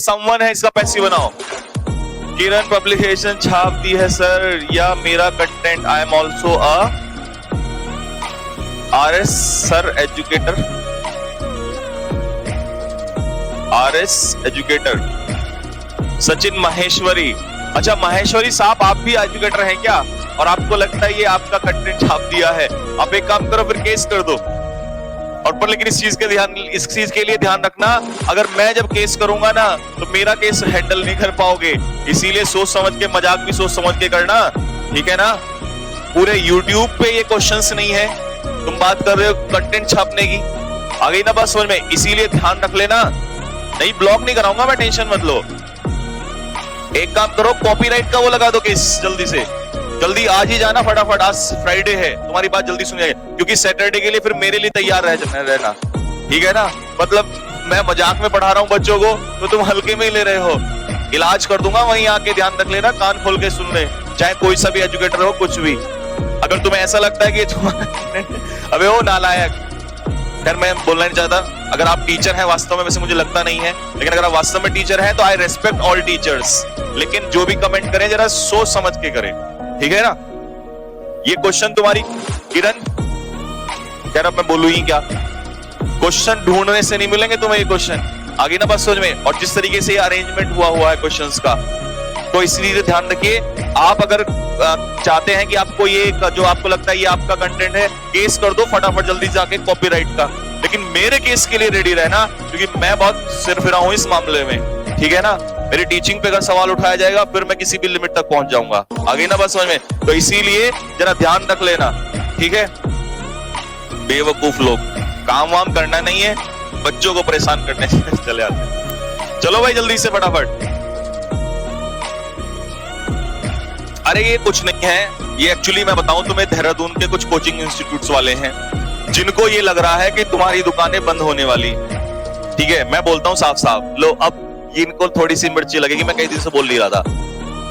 Someone है, इसका passive बनाओ। किरण पब्लिकेशन छाप दी है सर, या मेरा content I am also RS sir educator, RS educator. Sachin Maheshwari, अच्छा माहेश्वरी साहब आप भी एजुकेटर हैं क्या? और आपको लगता है ये आपका कंटेंट छाप दिया है? आप एक काम करो, फिर केस कर दो। और पर लेकिन इस चीज के लिए ध्यान रखना, अगर मैं जब केस करूंगा ना तो मेरा केस हैंडल नहीं कर पाओगे, इसीलिए सोच समझ के, मजाक भी सोच समझ के करना, ठीक है ना? पूरे YouTube पे ये क्वेश्चंस नहीं है, तुम बात कर रहे हो कंटेंट छापने की, आ गई ना बात समझ में? इसीलिए ध्यान रख लेना। नहीं ब्लॉक नहीं कराऊंगा मैं, टेंशन मत लो। एक काम करो, कॉपीराइट का वो लगा दो केस, जल्दी से जल्दी आज ही जाना फटाफट, आज फ्राइडे है, तुम्हारी बात जल्दी सुन जाएगी, क्योंकि सैटरडे के लिए फिर मेरे लिए तैयार रहना, ठीक है ना? मतलब मैं मजाक में पढ़ा रहा हूँ बच्चों को तो तुम हल्के में ही ले रहे हो, इलाज कर दूंगा वहीं आके, ध्यान रख लेना, कान खोल के सुन ले, चाहे कोई सा भी एजुकेटर हो, कुछ भी। अगर तुम्हें ऐसा लगता है कि तुम अबे वो नालायक, खैर मैं बोलना नहीं चाहता, अगर आप टीचर हैं वास्तव में, वैसे मुझे लगता नहीं है, लेकिन अगर आप वास्तव में टीचर हैं तो आई रेस्पेक्ट ऑल टीचर्स, लेकिन जो भी कमेंट करें जरा सोच समझ के करें, ठीक है ना? ये क्वेश्चन तुम्हारी किरण, खैर अब मैं बोलूं ही क्या, क्वेश्चन ढूंढने से नहीं मिलेंगे तुम्हें ये क्वेश्चन, आगे ना बस सोच में। और जिस तरीके से ये अरेंजमेंट हुआ है क्वेश्चंस का, तो इसलिए ध्यान रखिए, आप अगर चाहते हैं कि आपको ये जो आपको लगता है ये आपका कंटेंट है, केस कर दो फटाफट जल्दी जाके कॉपीराइट का, लेकिन मेरे केस के लिए रेडी रहना, क्योंकि मैं बहुत सिरफिरा हूं इस मामले में, ठीक है ना? मेरी टीचिंग पे अगर सवाल उठाया जाएगा फिर मैं किसी भी लिमिट तक पहुंच जाऊंगा, आगे ना बस समझ में? तो इसीलिए जरा ध्यान रख लेना, ठीक है? बेवकूफ लोग, काम वाम करना नहीं है, बच्चों को परेशान करने चले आते हैं। चलो भाई जल्दी से फटाफट। अरे ये कुछ नहीं है, ये एक्चुअली मैं बताऊं तुम्हें, देहरादून के कुछ कोचिंग इंस्टीट्यूट्स वाले हैं जिनको ये लग रहा है कि तुम्हारी दुकानें बंद होने वाली, ठीक है? मैं बोलता हूं साफ साफ, लो अब इनको थोड़ी सी मिर्ची लगेगी, मैं कई दिन से बोल नहीं रहा था,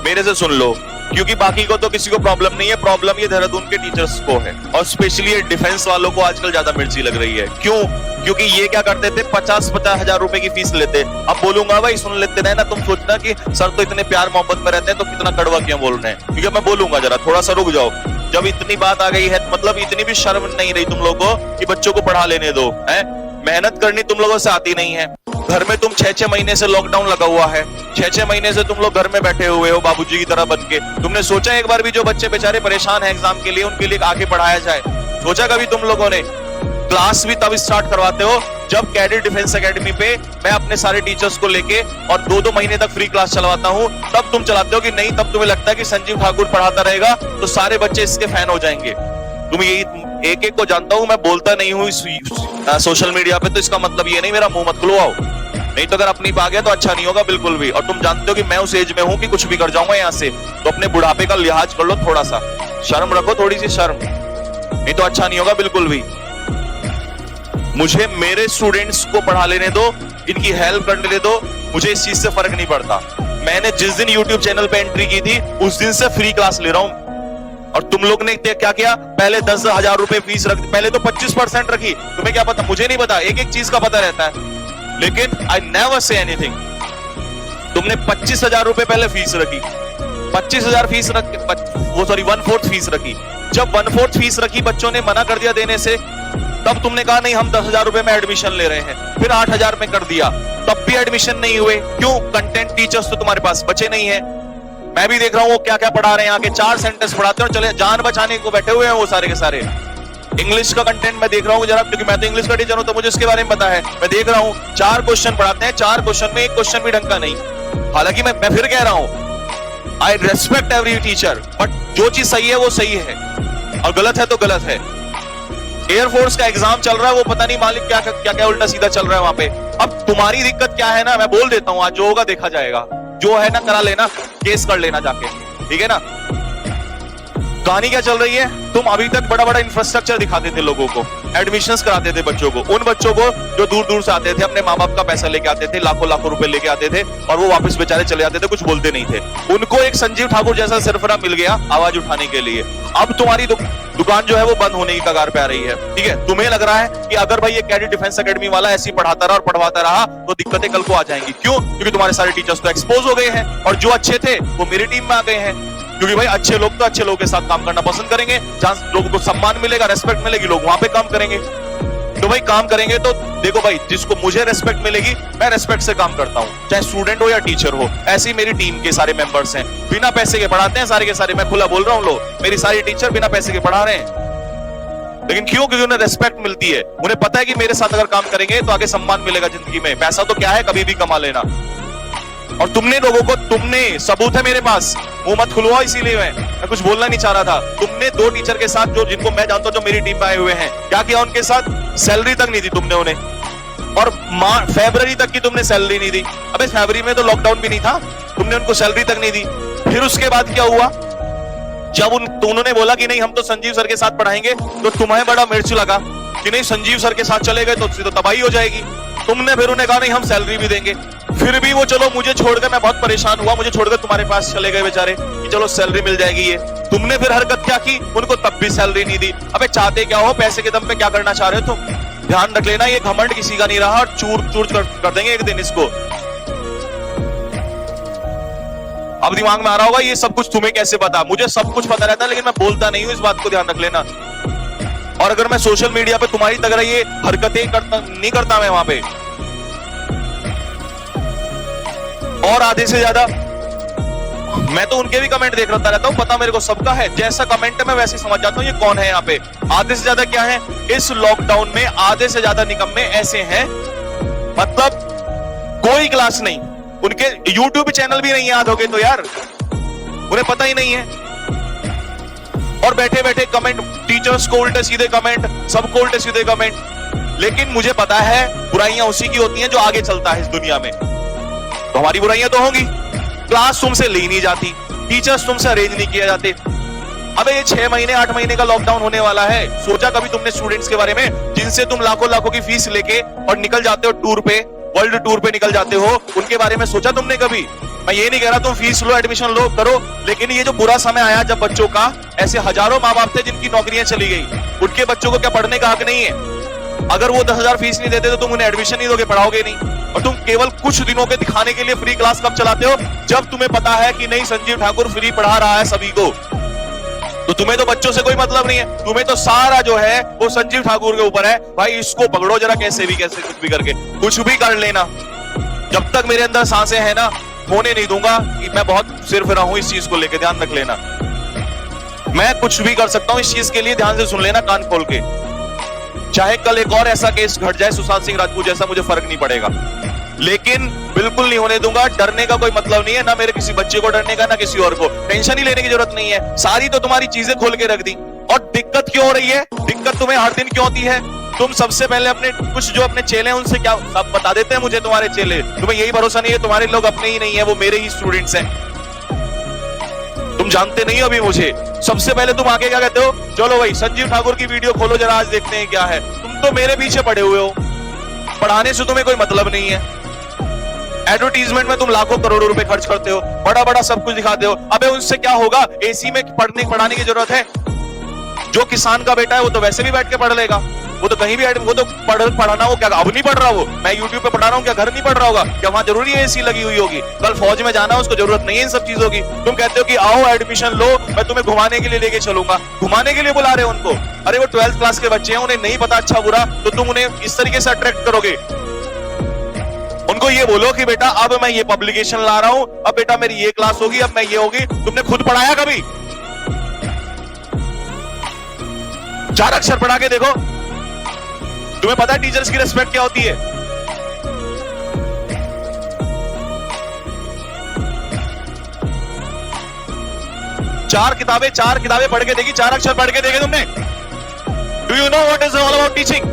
मेरे से सुन लो, क्योंकि बाकी को तो किसी को प्रॉब्लम नहीं है, प्रॉब्लम ये देहरादून के टीचर्स को है, और स्पेशली ये डिफेंस वालों को आजकल ज्यादा मिर्ची लग रही है। क्यों? क्योंकि ये क्या करते थे, 50-50 हजार रुपए की फीस लेते। अब बोलूंगा भाई सुन लेते रहे ना, तुम सोचना कि सर तो इतने प्यार मोहब्बत में रहते हैं तो कितना कड़वा क्यों बोल रहे हैं, क्योंकि मैं बोलूंगा, जरा थोड़ा सा रुक जाओ। जब इतनी बात आ गई है, मतलब इतनी भी शर्म नहीं रही तुम लोगों को कि बच्चों को पढ़ा लेने दो, है? मेहनत करनी तुम लोगों से आती नहीं है, घर में तुम 6-6 महीने से लॉकडाउन लगा हुआ है, 6-6 महीने से तुम लोग घर में बैठे हुए हो बाबूजी की तरह बन के। तुमने सोचा एक बार भी जो बच्चे बेचारे परेशान हैं एग्जाम के लिए, उनके लिए आगे पढ़ाया जाए? सोचा कभी तुम लोगों ने? क्लास भी तब स्टार्ट करवाते हो जब कैडेट डिफेंस एकेडमी पे मैं अपने सारे टीचर्स को लेके और 2-2 महीने तक फ्री क्लास चलवाता हूं, तब तुम चलाते हो कि नहीं, तब तुम्हें लगता है कि संजीव ठाकुर पढ़ाता रहेगा तो सारे बच्चे इसके फैन हो जाएंगे। तुम यही एक एक को जानता हूं, मैं बोलता नहीं हूं सोशल मीडिया पे, तो इसका मतलब ये नहीं मेरा मुंह मत खुलवाओ, नहीं तो अगर अपनी पे आ गया तो अच्छा नहीं होगा बिल्कुल भी। और तुम जानते हो कि मैं उस एज में हूं कि कुछ भी कर जाऊंगा यहाँ से, तो अपने बुढ़ापे का लिहाज कर लो, थोड़ा सा शर्म रखो, थोड़ी सी शर्म, नहीं तो अच्छा नहीं होगा बिल्कुल भी। मुझे मेरे स्टूडेंट्स को पढ़ा लेने दो, इनकी हेल्प करने दो, मुझे इस चीज से फर्क नहीं पड़ता। मैंने जिस दिन YouTube चैनल पे एंट्री की थी उस दिन से फ्री क्लास ले रहा हूं, और तुम लोग ने क्या किया, पहले 10,000 रुपए फीस रख, पहले तो 25% रखी, तुम्हें क्या पता, मुझे नहीं पता, एक एक चीज का पता रहता है, लेकिन आई नेवर से एनीथिंग। तुमने 25,000 रुपए पहले फीस रखी, 25,000 फीस रख, वो सॉरी 1/4 फीस रखी। जब 1/4 फीस रखी, बच्चों ने मना कर दिया देने से, तब तुमने कहा नहीं हम 10,000 रुपए में एडमिशन ले रहे हैं, फिर 8,000 में कर दिया, तब भी एडमिशन नहीं हुए। क्यों? कंटेंट टीचर्स तो तुम्हारे पास बचे नहीं है। मैं भी देख रहा हूँ वो क्या क्या पढ़ा रहे हैं, आके 4 सेंटेंस पढ़ाते हैं और चले जान बचाने को बैठे हुए हैं वो सारे के सारे। इंग्लिश का कंटेंट मैं देख रहा हूँ जरा, क्योंकि मैं तो इंग्लिश का टीचर हूं तो मुझे इसके बारे में पता है। मैं देख रहा हूँ 4 क्वेश्चन पढ़ाते हैं, 4 क्वेश्चन में एक क्वेश्चन भी ढंग का नहीं। हालांकि मैं फिर कह रहा हूँ आई रेस्पेक्ट एवरी टीचर, बट जो चीज सही है वो सही है और गलत है तो गलत है। एयरफोर्स का एग्जाम चल रहा है, वो पता नहीं मालिक क्या क्या क्या उल्टा सीधा चल रहा है वहां पे। अब तुम्हारी दिक्कत क्या है ना, मैं बोल देता हूँ, आज जो होगा देखा जाएगा, जो है ना करा लेना, केस कर लेना जाके, ठीक है ना? कहानी क्या चल रही है, तुम अभी तक बड़ा बड़ा इंफ्रास्ट्रक्चर दिखाते थे लोगों को, एडमिशंस कराते थे बच्चों को, उन बच्चों को जो दूर दूर से आते थे, अपने माँ बाप का पैसा लेके आते थे, लाखों लाखों रुपए लेके आते थे, और वो वापस बेचारे चले जाते थे, कुछ बोलते नहीं थे। उनको एक संजीव ठाकुर जैसा सरफरा मिल गया आवाज उठाने के लिए। अब तुम्हारी दुकान जो है वो बंद होने की कगार पे आ रही है। ठीक है, तुम्हें लग रहा है कि अगर भाई ये कैडेट डिफेंस एकेडमी वाला ऐसे ही पढ़ाता रहा और पढ़वाता रहा तो दिक्कतें कल को आ जाएंगी। क्यों? क्योंकि तुम्हारे सारे टीचर्स तो एक्सपोज हो गए हैं और जो अच्छे थे वो मेरी टीम में आ गए हैं। क्योंकि भाई अच्छे लोग तो अच्छे लोगों के साथ काम करना पसंद करेंगे, जहां लोगों को सम्मान मिलेगा, रेस्पेक्ट मिलेगी, लोग वहां पे काम करेंगे। तो भाई काम करेंगे तो देखो भाई, जिसको मुझे रेस्पेक्ट मिलेगी मैं रेस्पेक्ट से काम करता हूं, चाहे स्टूडेंट हो या टीचर हो। ऐसी मेरी टीम के सारे मेंबर्स हैं, बिना पैसे के पढ़ाते हैं सारे के सारे। मैं खुला बोल रहा हूं, लो मेरी सारी टीचर बिना पैसे के पढ़ा रहे हैं। लेकिन क्यों? क्योंकि उन्हें रेस्पेक्ट मिलती है, उन्हें पता है कि मेरे साथ अगर काम करेंगे तो आगे सम्मान मिलेगा जिंदगी में। पैसा तो क्या है, कभी भी कमा लेना। और तुमने लोगों को, तुमने सबूत है मेरे पास, मुंह मत खुलवाओ, इसीलिए मैं कुछ बोलना नहीं चाह रहा था। तुमने 2 टीचर के साथ, जो जिनको मैं जानता हूं, जो मेरी टीम में आए हुए हैं, क्या किया उनके साथ? सैलरी तक नहीं दी तुमने उन्हें, और फरवरी तक की तुमने सैलरी नहीं दी। अबे फरवरी में तो लॉकडाउन भी नहीं था, तुमने उनको सैलरी तक नहीं दी। फिर उसके बाद क्या हुआ? जब उन्होंने बोला कि नहीं हम तो संजीव सर के साथ पढ़ाएंगे, तो तुम्हें बड़ा मिर्च लगा कि नहीं संजीव सर के साथ चले गए तो तबाही हो जाएगी। तुमने फिर उन्हें कहा नहीं हम सैलरी भी देंगे। फिर भी वो चलो मुझे छोड़कर, मैं बहुत परेशान हुआ, मुझे छोड़कर तुम्हारे पास चले गए बेचारे कि चलो सैलरी मिल जाएगी ये। तुमने फिर हरकत क्या की? उनको तब भी सैलरी नहीं दी। अबे चाहते क्या हो? पैसे के दम पे क्या करना चाह रहे हो तुम? ध्यान रख लेना, ये घमंड किसी का नहीं रहा और चूर चूर कर देंगे एक दिन इसको। अब दिमाग में आ रहा होगा ये सब कुछ तुम्हें कैसे पता? मुझे सब कुछ पता रहता है, लेकिन मैं बोलता नहीं हूं, इस बात को ध्यान रख लेना। और अगर मैं सोशल मीडिया पे तुम्हारी तरह ये हरकतें नहीं करता मैं वहां पे, और आधे से ज्यादा मैं तो उनके भी कमेंट देख रहता हूं, पता मेरे को सबका है। जैसा कमेंट है मैं वैसे समझ जाता हूं ये कौन है यहाँ पे। आधे से ज्यादा क्या है इस लॉकडाउन में? आधे से ज्यादा निकम्मे ऐसे हैं, मतलब कोई क्लास नहीं, उनके यूट्यूब चैनल भी नहीं याद हो गए तो यार, उन्हें पता ही नहीं है। और बैठे बैठे कमेंट, टीचर्स को उल्टे सीधे कमेंट, सबको उल्टे सीधे कमेंट। लेकिन मुझे पता है बुराइयां उसी की होती हैं जो आगे चलता है इस दुनिया में। तो हमारी बुराइयां तो होंगी, क्लास तुमसे ली नहीं जाती, टीचर्स तुमसे अरेंज नहीं किए जाते। अबे ये 6 महीने 8 महीने का लॉकडाउन होने वाला है। सोचा कभी तुमने स्टूडेंट्स के बारे में जिनसे तुम लाखों लाखों की फीस लेके और निकल जाते हो टूर पे, वर्ल्ड टूर पे निकल जाते हो, उनके बारे में सोचा तुमने कभी? मैं ये नहीं कह रहा तुम फीस लो, एडमिशन लो, करो, लेकिन ये जो बुरा समय आया जब बच्चों का, ऐसे हजारों माँ बाप थे जिनकी नौकरियां चली गई, उनके बच्चों को क्या पढ़ने का हक नहीं है? अगर वो 10,000 फीस नहीं देते तो तुम उन्हें एडमिशन नहीं दोगे, पढ़ाओगे नहीं। और तुम केवल कुछ दिनों के दिखाने के लिए फ्री क्लास कब चलाते हो? जब तुम्हें पता है कि नहीं संजीव ठाकुर फ्री पढ़ा रहा है सभी को। तो तुम्हें तो बच्चों से कोई मतलब नहीं है, तुम्हें तो सारा जो है वो संजीव ठाकुर के ऊपर है। भाई इसको पकड़ो जरा, कैसे भी कैसे कुछ भी करके कुछ भी कर लेना। जब तक मेरे अंदर सांसें हैं ना, होने नहीं दूंगा कि मैं बहुत सिर फिरा हूं इस चीज को लेकर, ध्यान रख लेना। मैं कुछ भी कर सकता हूं इस चीज के लिए, ध्यान से सुन लेना कान खोल के। चाहे कल एक और ऐसा केस घट जाए सुशांत सिंह राजपूत जैसा, मुझे फर्क नहीं पड़ेगा, लेकिन बिल्कुल नहीं होने दूंगा। डरने का कोई मतलब नहीं है, ना मेरे किसी बच्चे को डरने का, ना किसी और को। टेंशन ही लेने की जरूरत नहीं है, सारी तो तुम्हारी चीजें खोल के रख दी। और दिक्कत क्यों हो रही है? दिक्कत तुम्हें हर दिन क्यों होती है? तुम सबसे पहले अपने कुछ जो अपने चेले हैं उनसे क्या सब बता देते हैं मुझे, तुम्हारे चेले, तुम्हें यही भरोसा नहीं है तुम्हारे लोग अपने ही नहीं है, वो मेरे ही स्टूडेंट्स हैं। तुम जानते नहीं हो अभी मुझे। सबसे पहले तुम आगे क्या कहते हो? चलो भाई संजीव ठाकुर की वीडियो खोलो जरा, आज देखते हैं क्या है। तुम तो मेरे पीछे पड़े हुए हो, पढ़ाने से तुम्हें कोई मतलब नहीं है। एडवर्टीजमेंट में तुम लाखों करोड़ों रुपए खर्च करते हो, बड़ा बड़ा सब कुछ दिखाते हो। अबे उनसे क्या होगा? एसी में पढ़ाने की जरूरत है? जो किसान का बेटा है वो तो वैसे भी बैठ के पढ़ लेगा, वो तो कहीं भी वो तो पढ़ाना, वो क्या अब नहीं पढ़ रहा? वो मैं यूट्यूब पे पढ़ा रहा हूँ, क्या घर नहीं पढ़ रहा होगा? क्या वहां जरूरी है एसी लगी हुई होगी? कल फौज में जाना, उसको जरूरत नहीं है इन सब चीजों की। तुम कहते हो कि आओ एडमिशन लो, मैं तुम्हें घुमाने के लिए लेके चलूंगा। घुमाने के लिए बुला रहे हो उनको? अरे वो 12th क्लास के बच्चे हैं, उन्हें नहीं पता अच्छा बुरा, तो तुम उन्हें इस तरीके से अट्रैक्ट करोगे। उनको ये बोलो कि बेटा अब मैं ये पब्लिकेशन ला रहा हूं, अब बेटा मेरी ये क्लास होगी, अब मैं ये होगी। तुमने खुद पढ़ाया कभी? 4 अक्षर पढ़ा के देखो। तुम्हें पता है टीचर्स की रिस्पेक्ट क्या होती है? चार किताबें पढ़ के देखी, 4 अक्षर पढ़ के देखे तुमने? Do you know what is all about teaching?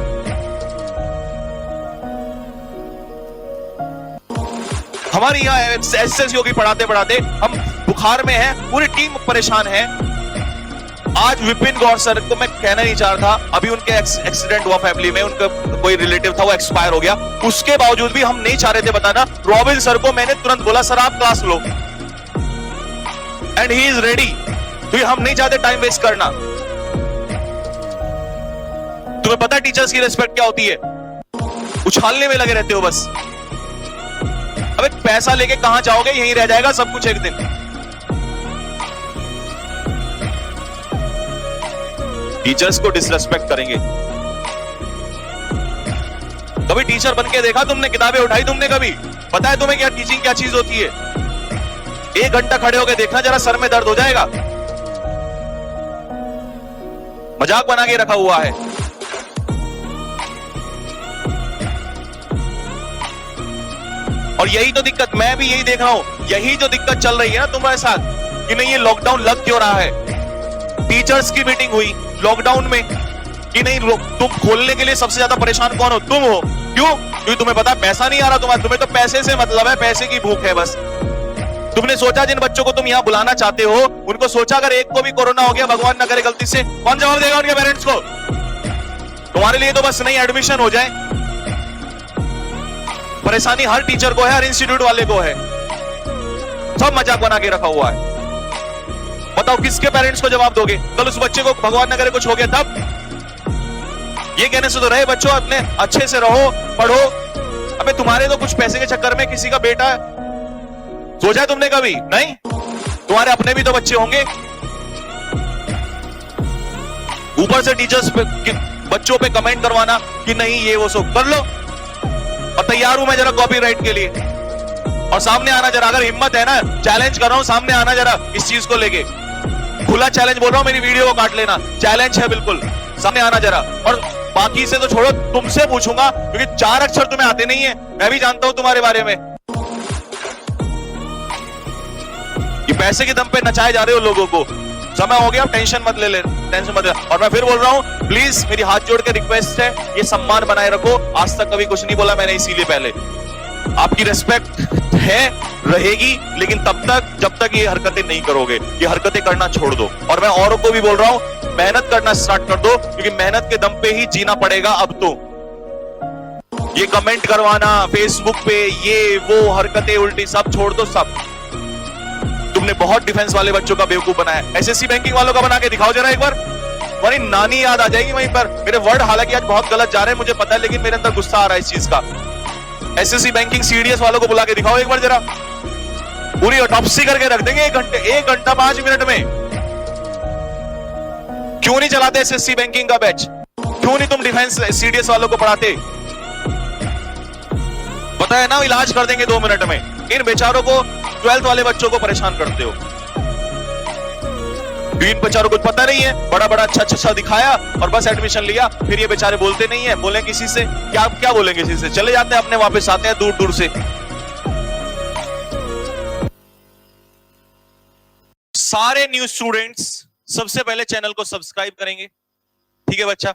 हमारी यहाँ एसएससी होगी, पढ़ाते पढ़ाते हम बुखार में हैं, पूरी टीम परेशान है। आज विपिन गौर सर को मैं कहना नहीं चाह रहा था, अभी उनके एक्सीडेंट हुआ फैमिली में, उनका कोई रिलेटिव था वो एक्सपायर हो गया, उसके बावजूद भी हम नहीं चाह रहे थे बताना। रॉबिन सर को मैंने तुरंत बोला सर आप class low, and he is ready. तो हम नहीं चाहते टाइम वेस्ट करना। तुम्हें पता है टीचर्स की रिस्पेक्ट क्या होती है? उछालने में लगे रहते हो बस। अबे पैसा लेके कहां जाओगे? यहीं रह जाएगा सब कुछ एक दिन। टीचर्स को डिसरेस्पेक्ट करेंगे। कभी टीचर बन के देखा तुमने? किताबें उठाई तुमने कभी? पता है तुम्हें क्या टीचिंग क्या चीज होती है? 1 घंटा खड़े होकर देखना, जरा सर में दर्द हो जाएगा। मजाक बना के रखा हुआ है। और यही तो दिक्कत, मैं भी यही देख रहा हूं, यही जो दिक्कत चल रही है ना तुम्हारे साथ कि नहीं ये लॉकडाउन लग क्यों रहा है। टीचर्स की मीटिंग हुई लॉकडाउन में कि नहीं तुम खोलने के लिए सबसे ज्यादा परेशान कौन हो? तुम हो। क्यों? क्योंकि तुम्हें पता पैसा नहीं आ रहा तुम्हारा, तुम्हें तो पैसे से मतलब है, पैसे की भूख है बस। तुमने सोचा जिन बच्चों को तुम यहां बुलाना चाहते हो उनको सोचा अगर एक को भी कोरोना हो गया, भगवान ना करे गलती से, कौन जवाब देगा उनके पेरेंट्स को? तुम्हारे लिए तो बस नहीं एडमिशन हो जाए। परेशानी हर टीचर को है, हर इंस्टीट्यूट वाले को है। सब मजाक बना के रखा हुआ है। बताओ किसके पेरेंट्स को जवाब दोगे? कल उस बच्चे को भगवान न करे कुछ हो गया तब? ये कहने से तो रहे बच्चों अपने अच्छे से रहो, पढ़ो। अबे तुम्हारे तो कुछ पैसे के चक्कर में किसी का बेटा सोचा है तुमने कभी? नहीं। तुम्हारे अपने भी तो बच्चे होंगे। ऊपर से टीचर्स पे बच्चों पे कमेंट करवाना कि नहीं ये वो सब कर लो। और तैयार हूं मैं जरा कॉपीराइट के लिए। और सामने आना जरा, अगर हिम्मत है ना, चैलेंज कर रहा हूं, सामने आना जरा इस चीज को लेके। खुला चैलेंज बोल रहा हूं, मेरी वीडियो को काट लेना, चैलेंज है बिल्कुल। सामने आना जरा। और बाकी से तो छोड़ो, तुमसे पूछूंगा क्योंकि 4 अक्षर तुम्हें आते नहीं है, मैं भी जानता हूं तुम्हारे बारे में। ये पैसे के दम पे नचाए जा रहे हो लोगों को। समय हो गया, टेंशन मत ले, टेंशन मत ले। और मैं फिर बोल रहा हूं, प्लीज मेरी हाथ जोड़ के रिक्वेस्ट है, ये सम्मान बनाए रखो। आज तक कभी कुछ नहीं बोला मैंने, इसीलिए पहले आपकी रिस्पेक्ट है, रहेगी, लेकिन तब तक जब तक ये हरकतें नहीं करोगे, ये हरकतें करना छोड़ दो। और मैं औरों को भी बोल रहा हूं, मेहनत करना स्टार्ट कर दो, क्योंकि मेहनत के दम पे ही जीना पड़ेगा अब तो। ये कमेंट करवाना फेसबुक पे, ये वो हरकतें उल्टी सब छोड़ दो सब। तुमने बहुत डिफेंस वाले बच्चों का बेवकूफ बनाया, एसएससी बैंकिंग वालों का बना के दिखाओ जरा एक बार। तुम्हारी नानी याद आ जाएगी वहीं पर। मेरे वर्ड हालांकि आज बहुत गलत जा रहे हैं मुझे पता है, लेकिन मेरे अंदर गुस्सा आ रहा है इस चीज का। एसएससी बैंकिंग सीडीएस वालों को बुला के दिखाओ एक बार जरा, पूरी ऑटोप्सी करके रख देंगे 1 घंटा 5 मिनट में। क्यों नहीं चलाते एसएससी बैंकिंग का बैच? क्यों नहीं तुम डिफेंस सीडीएस वालों को पढ़ाते? पता है ना, इलाज कर देंगे 2 मिनट में। इन बेचारों को, 12th वाले बच्चों को परेशान करते हो। इन बेचारों को पता नहीं है, बड़ा बड़ा अच्छा दिखाया और बस एडमिशन लिया, फिर ये बेचारे बोलते नहीं है। बोले किसी से क्या बोलेंगे? किसी से चले जाते हैं अपने, वापस आते हैं दूर दूर से। सारे न्यू स्टूडेंट्स सबसे पहले चैनल को सब्सक्राइब करेंगे, ठीक है बच्चा?